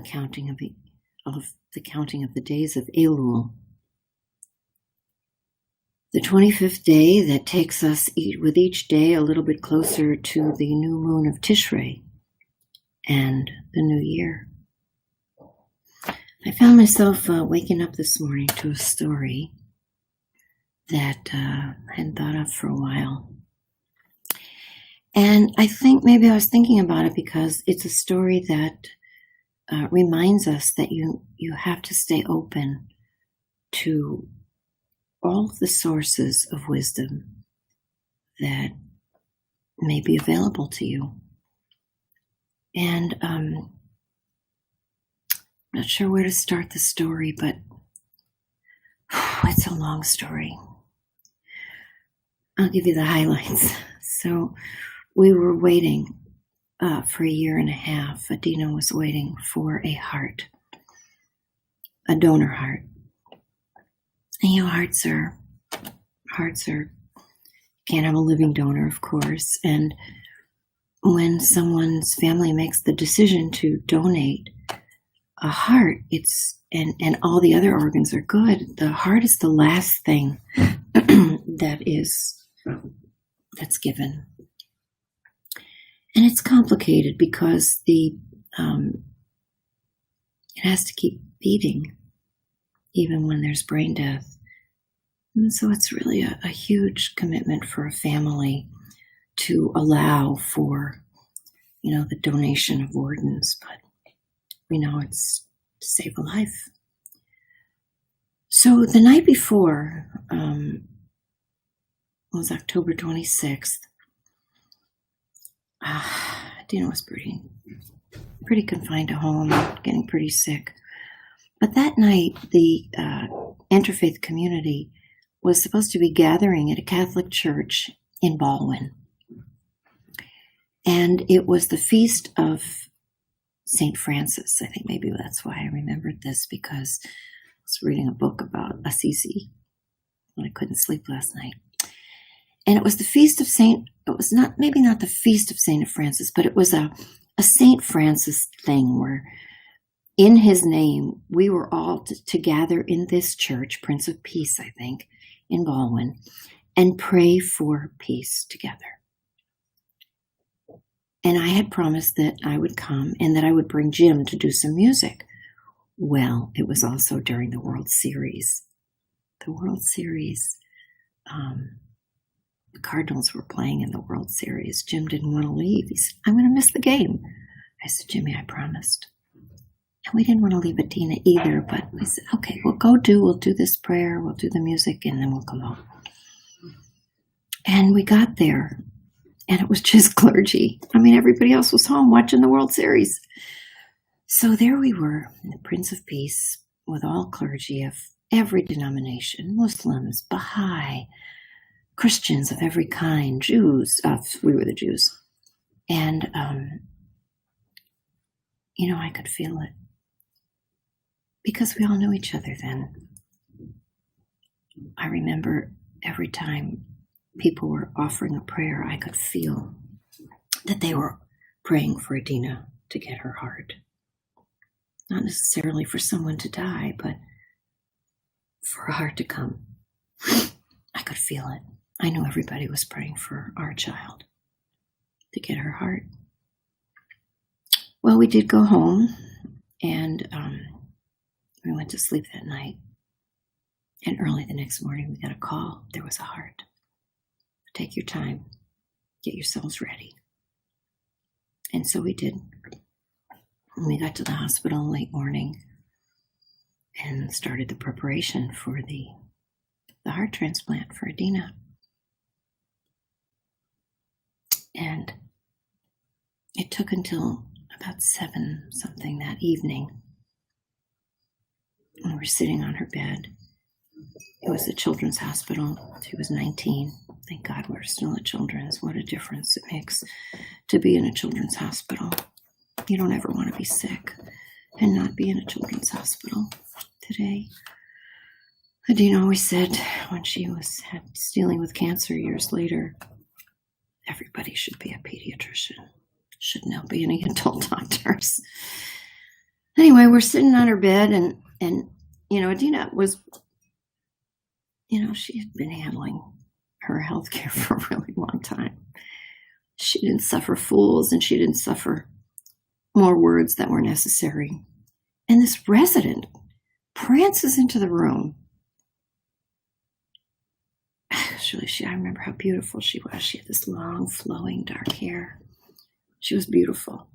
counting of the counting of the days of Elul. The 25th day that takes us with each day a little bit closer to the new moon of Tishrei and the new year. I found myself waking up this morning to a story that I hadn't thought of for a while. And I think maybe I was thinking about it because it's a story that reminds us that you have to stay open to all the sources of wisdom that may be available to you. And I'm not sure where to start the story, but it's a long story. I'll give you the highlights. So we were waiting for a year and a half. Adina was waiting for a heart, a donor heart. And hearts are, can't have a living donor, of course. And when someone's family makes the decision to donate a heart, and all the other organs are good, the heart is the last thing that's given. And it's complicated because it has to keep beating even when there's brain death. And so it's really a huge commitment for a family to allow for, the donation of organs, but we know it's to save a life. So the night before was October 26th. Dina was pretty confined to home, getting pretty sick. But that night, the interfaith community was supposed to be gathering at a Catholic church in Baldwin. And it was the feast of St. Francis. I think maybe that's why I remembered this, because I was reading a book about Assisi when I couldn't sleep last night. And it was the feast of maybe not the feast of St. Francis, but it was a St. Francis thing where in his name, we were all to gather in this church, Prince of Peace, I think, in Baldwin, and pray for peace together. And I had promised that I would come and that I would bring Jim to do some music. Well, it was also during the World Series. The World Series, the Cardinals were playing in the World Series. Jim didn't want to leave. He said, I'm going to miss the game. I said, Jimmy, I promised. And we didn't want to leave Adina either, but we said, okay, we'll do this prayer, we'll do the music, and then we'll come home. And we got there, and it was just clergy. Everybody else was home watching the World Series. So there we were, the Prince of Peace, with all clergy of every denomination, Muslims, Baha'i, Christians of every kind, Jews, we were the Jews. And, I could feel it. Because we all knew each other then. I remember every time people were offering a prayer, I could feel that they were praying for Adina to get her heart. Not necessarily for someone to die, but for a heart to come. I could feel it. I knew everybody was praying for our child to get her heart. Well, we did go home, and we went to sleep that night. And early the next morning, we got a call. There was a heart. Take your time. Get yourselves ready. And so we did. And we got to the hospital late morning and started the preparation for the heart transplant for Adina. And it took until about 7 something that evening. We were sitting on her bed. It was a children's hospital. She was 19. Thank God we're still at children's. What a difference it makes to be in a children's hospital. You don't ever want to be sick and not be in a children's hospital today. Adina always said when she was dealing with cancer years later, everybody should be a pediatrician. Should now be any adult doctors. Anyway, we're sitting on her bed, and Adina was, she had been handling her healthcare for a really long time. She didn't suffer fools, and she didn't suffer more words that were necessary. And this resident prances into the room. Actually, I remember how beautiful she was. She had this long, flowing, dark hair. She was beautiful.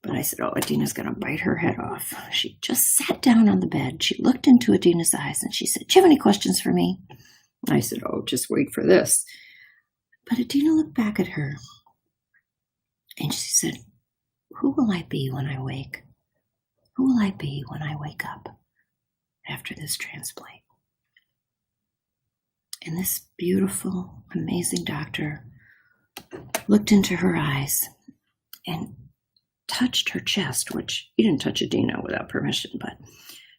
But I said, oh, Adina's going to bite her head off. She just sat down on the bed. She looked into Adina's eyes and she said, do you have any questions for me? I said, oh, just wait for this. But Adina looked back at her and she said, who will I be when I wake? Who will I be when I wake up after this transplant? And this beautiful, amazing doctor looked into her eyes and touched her chest, which he didn't touch Adina without permission, but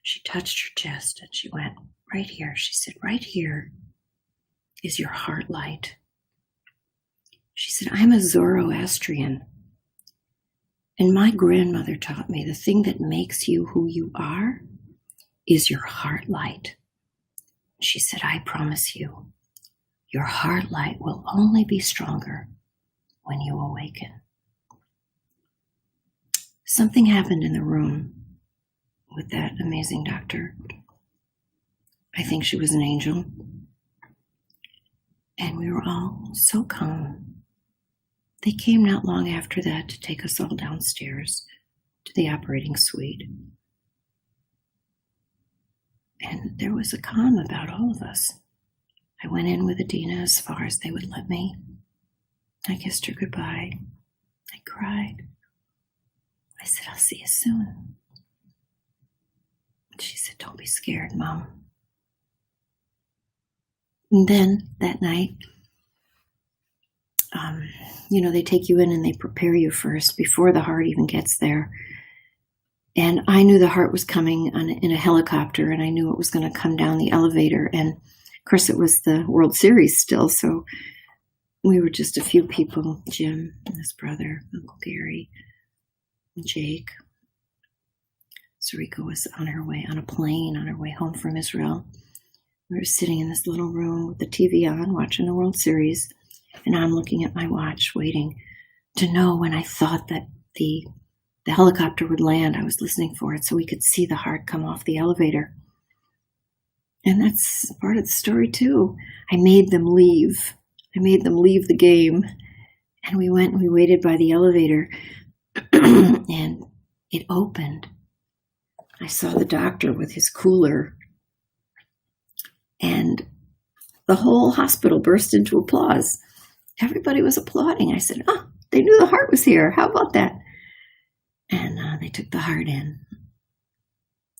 she touched her chest and she went, right here. She said, right here is your heart light. She said, I'm a Zoroastrian. And my grandmother taught me the thing that makes you who you are is your heart light. She said, I promise you, your heart light will only be stronger when you awaken. Something happened in the room with that amazing doctor. I think she was an angel. And we were all so calm. They came not long after that to take us all downstairs to the operating suite. And there was a calm about all of us. I went in with Adina as far as they would let me. I kissed her goodbye. I cried. I said, I'll see you soon. She said, don't be scared, Mom. And then that night, they take you in and they prepare you first before the heart even gets there. And I knew the heart was coming in a helicopter, and I knew it was going to come down the elevator. And of course, it was the World Series still, so we were just a few people, Jim and his brother, Uncle Gary, and Jake. Sarika was on a plane on her way home from Israel. We were sitting in this little room with the TV on, watching the World Series, and I'm looking at my watch, waiting to know when I thought that the helicopter would land. I was listening for it so we could see the heart come off the elevator. And that's part of the story too. I made them leave. I made them leave the game. And we went and we waited by the elevator and it opened. I saw the doctor with his cooler and the whole hospital burst into applause. Everybody was applauding. I said, oh, they knew the heart was here. How about that? And they took the heart in.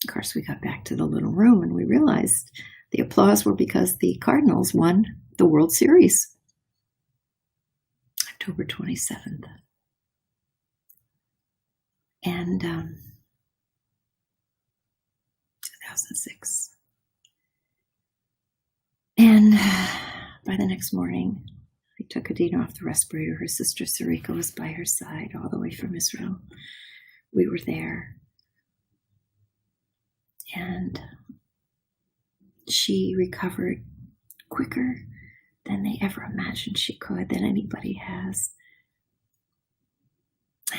Of course, we got back to the little room and we realized the applause were because the Cardinals won the World Series. October 27th. And 2006. And by the next morning, we took Adina off the respirator. Her sister Sarika was by her side all the way from Israel. We were there. And she recovered quicker than they ever imagined she could, than anybody has.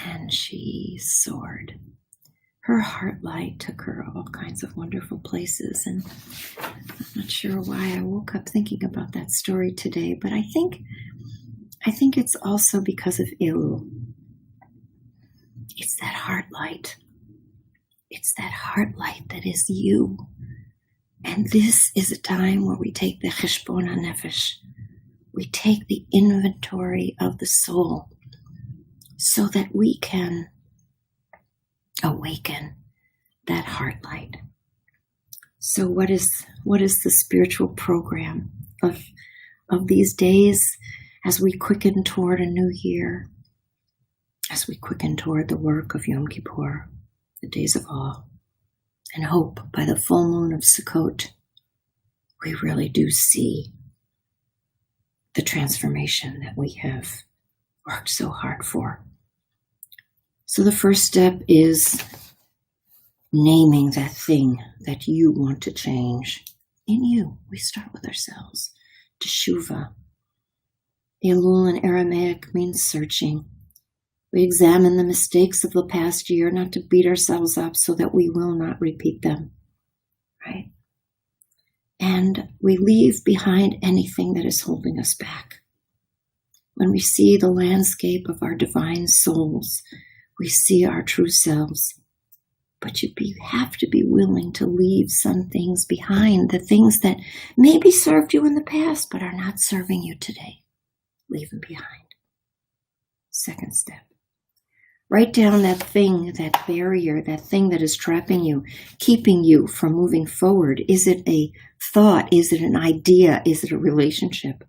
And she soared. Her heart light took her all kinds of wonderful places. And I'm not sure why I woke up thinking about that story today, but I think it's also because of Elul. It's that heart light. It's that heart light that is you. And this is a time where we take the cheshbon hanefesh. We take the inventory of the soul so that we can awaken that heart light. So what is the spiritual program of these days as we quicken toward a new year, as we quicken toward the work of Yom Kippur, the days of awe, and hope by the full moon of Sukkot, we really do see the transformation that we have worked so hard for. So the first step is naming that thing that you want to change in you. We start with ourselves. Teshuvah. Elul in Aramaic means searching. We examine the mistakes of the past year, not to beat ourselves up so that we will not repeat them, right? And we leave behind anything that is holding us back. When we see the landscape of our divine souls, we see our true selves. But you have to be willing to leave some things behind, the things that maybe served you in the past but are not serving you today. Leave them behind. Second step. Write down that thing, that barrier, that thing that is trapping you, keeping you from moving forward. Is it a thought? Is it an idea? Is it a relationship?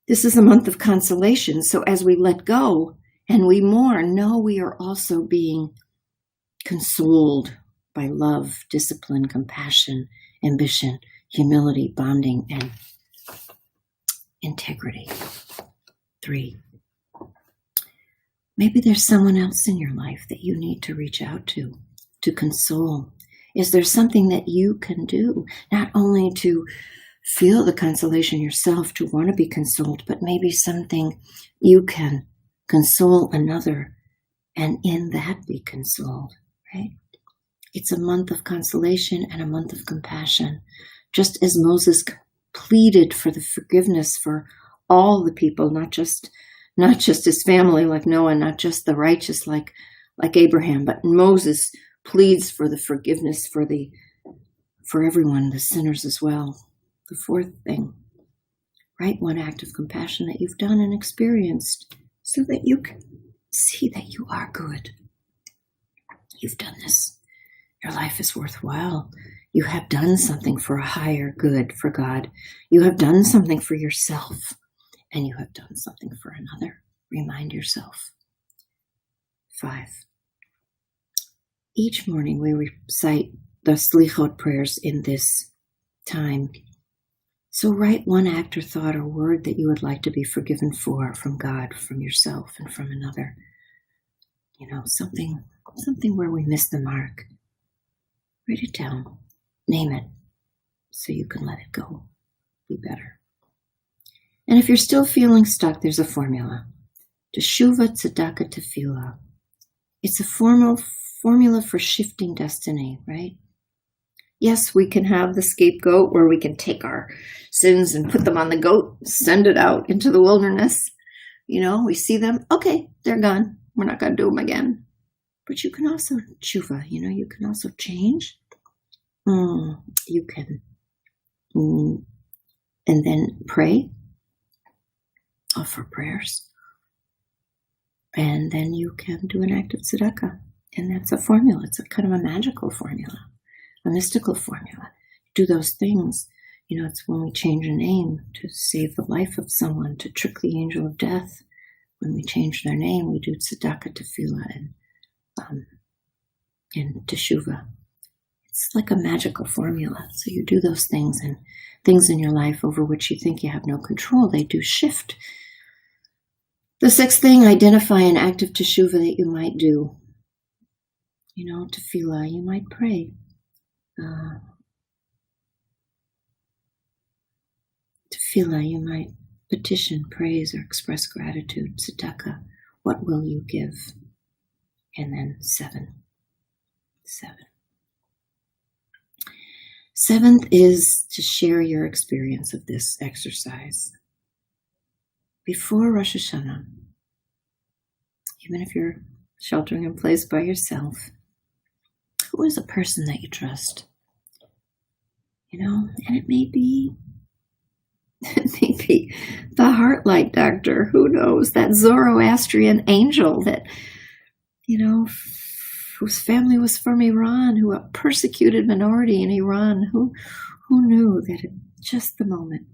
This is a month of consolation. So as we let go and we mourn, know we are also being consoled by love, discipline, compassion, ambition, humility, bonding, and integrity. 3. Maybe there's someone else in your life that you need to reach out to console. Is there something that you can do, not only to feel the consolation yourself, to want to be consoled, but maybe something you can console another and in that be consoled, right? It's a month of consolation and a month of compassion. Just as Moses pleaded for the forgiveness for all the people, not just his family like Noah, not just the righteous like Abraham, but Moses pleads for the forgiveness for everyone, the sinners as well. The 4th thing, write one act of compassion that you've done and experienced so that you can see that you are good. You've done this. Your life is worthwhile. You have done something for a higher good for God. You have done something for yourself. And you have done something for another. Remind yourself. 5. Each morning we recite the Slichot prayers in this time. So write one act or thought or word that you would like to be forgiven for from God, from yourself, and from another. You know, something where we miss the mark. Write it down. Name it so you can let it go. Be better. And if you're still feeling stuck, there's a formula. Teshuvah, tzedakah, tefillah. It's a formula for shifting destiny, right? Yes, we can have the scapegoat where we can take our sins and put them on the goat, send it out into the wilderness. You know, we see them. Okay, they're gone. We're not going to do them again. But you can also teshuvah, you know, you can also change. You can. And then pray. Offer prayers. And then you can do an act of tzedakah. And that's a formula. It's a kind of a magical formula, a mystical formula. Do those things. You know, it's when we change a name to save the life of someone, to trick the angel of death. When we change their name, we do tzedakah, tefillah, and teshuvah. It's like a magical formula. So you do those things, and things in your life over which you think you have no control, they do shift. The 6th thing, identify an act of teshuvah that you might do. You know, tefillah, you might pray. Tefillah, you might petition, praise, or express gratitude. Tzedakah, what will you give? And then 7. 7th is to share your experience of this exercise. Before Rosh Hashanah, even if you're sheltering in place by yourself, who is a person that you trust? You know, and it may be the Heartlight Doctor, who knows, that Zoroastrian angel that, you know, whose family was from Iran, who a persecuted minority in Iran, who knew that at just the moment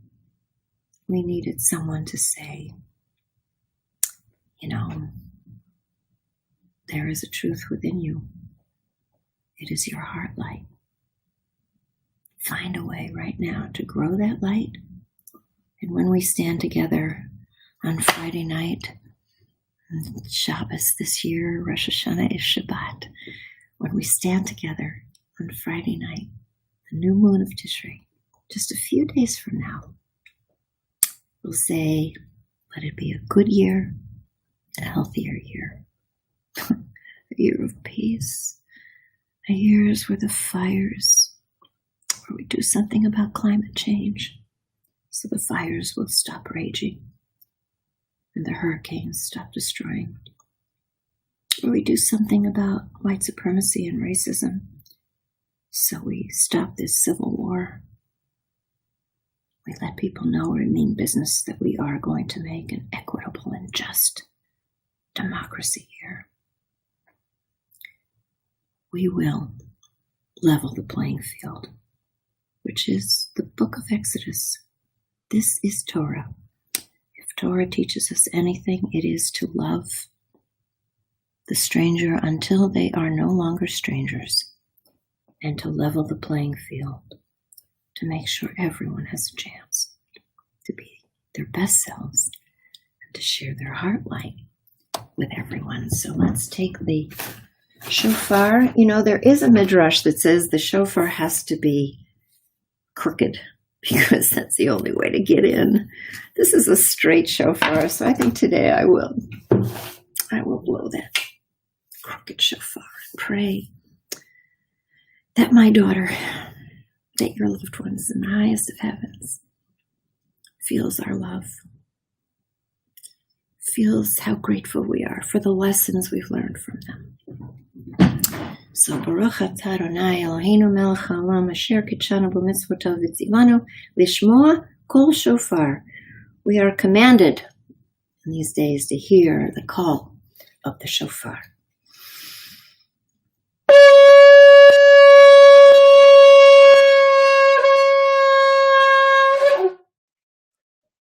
we needed someone to say, you know, there is a truth within you. It is your heart light. Find a way right now to grow that light. And when we stand together on Friday night, Shabbos this year, Rosh Hashanah is Shabbat, when we stand together on Friday night, the new moon of Tishrei, just a few days from now, we'll say, let it be a good year, a healthier year, a year of peace, a year where the fires, where we do something about climate change, so the fires will stop raging and the hurricanes stop destroying. Where we do something about white supremacy and racism, so we stop this civil war. We let people know we mean business, that we are going to make an equitable and just democracy here. We will level the playing field, which is the book of Exodus. This is Torah. If Torah teaches us anything, it is to love the stranger until they are no longer strangers, and to level the playing field, to make sure everyone has a chance to be their best selves and to share their heart light with everyone. So let's take the shofar. You know, there is a midrash that says the shofar has to be crooked because that's the only way to get in. This is a straight shofar, so I think today I will blow that crooked shofar and pray that my daughter, that your loved ones in the highest of heavens, feels our love, feels how grateful we are for the lessons we've learned from them. So, Baruch atah Adonai Eloheinu melech haolam asher kitshanu b'mitzvotav v'tzivanu lishmoa kol shofar. We are commanded in these days to hear the call of the shofar.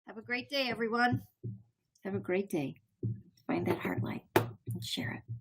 Have a great day, everyone. Have a great day. Find that heart light and share it.